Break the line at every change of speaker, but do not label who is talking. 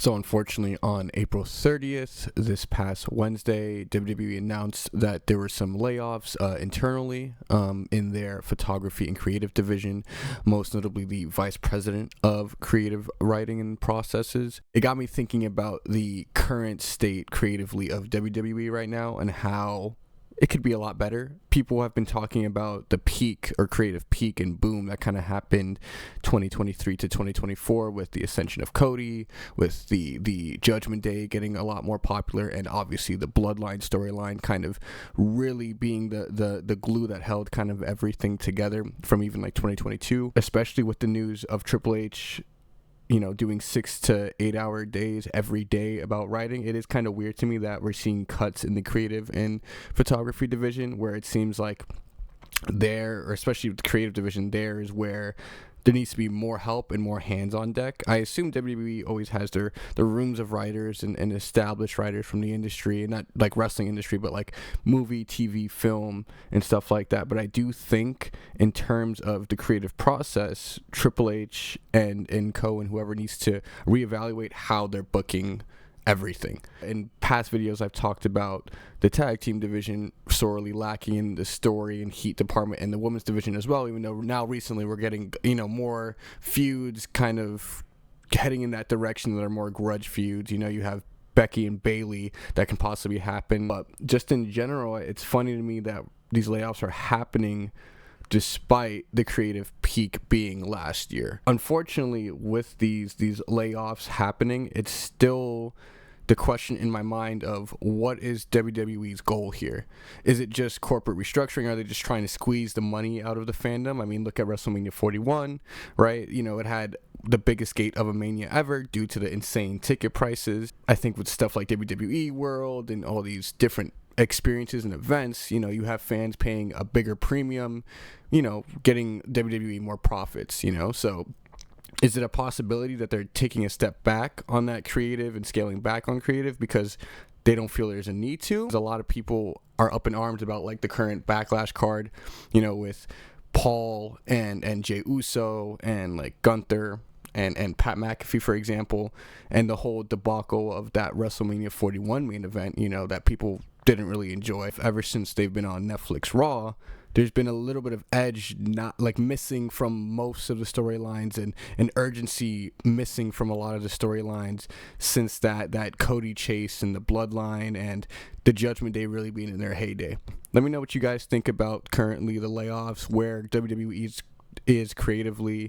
So unfortunately, on April 30th, this past Wednesday, WWE announced that there were some layoffs internally in their photography and creative division, most notably the vice president of creative writing and processes. It got me thinking about the current state creatively of WWE right now and how it could be a lot better. People have been talking about the peak or creative peak and boom that kind of happened 2023 to 2024 with the ascension of Cody, with the Judgment Day getting a lot more popular, and obviously the Bloodline storyline kind of really being the glue that held kind of everything together from even like 2022, especially with the news of Triple H doing 6 to 8 hour days every day about writing. It is kind of weird to me that we're seeing cuts in the creative and photography division where it seems like there, or especially with the creative division, there is where there needs to be more help and more hands on deck. I assume WWE always has their rooms of writers and established writers from the industry, and not like wrestling industry, but like movie, TV, film, and stuff like that. But I do think in terms of the creative process, Triple H and Co. and whoever needs to reevaluate how they're booking everything. In past videos, I've talked about the tag team division sorely lacking in the story and heat department, and the women's division as well, even though now recently we're getting more feuds kind of heading in that direction that are more grudge feuds. You have Becky and Bayley that can possibly happen, but just in general, it's funny to me that these layoffs are happening despite the creative peak being last year. Unfortunately, with these layoffs happening, it's still the question in my mind of what is WWE's goal here? Is it just corporate restructuring? Are they just trying to squeeze the money out of the fandom? I mean, look at Wrestlemania 41, right? It had the biggest gate of a mania ever due to the insane ticket prices. I think with stuff like WWE World and all these different experiences and events, you have fans paying a bigger premium, getting WWE more profits, so is it a possibility that they're taking a step back on that creative and scaling back on creative because they don't feel there's a need to? A lot of people are up in arms about like the current Backlash card, with Paul and Jey Uso and like Gunther and Pat McAfee, for example, and the whole debacle of that WrestleMania 41 main event, that people didn't really enjoy. Ever since they've been on Netflix Raw, there's been a little bit of edge not like missing from most of the storylines, and urgency missing from a lot of the storylines since that Cody chase and the Bloodline and the Judgment Day really being in their heyday. Let me know what you guys think about currently the layoffs, where WWE is creatively,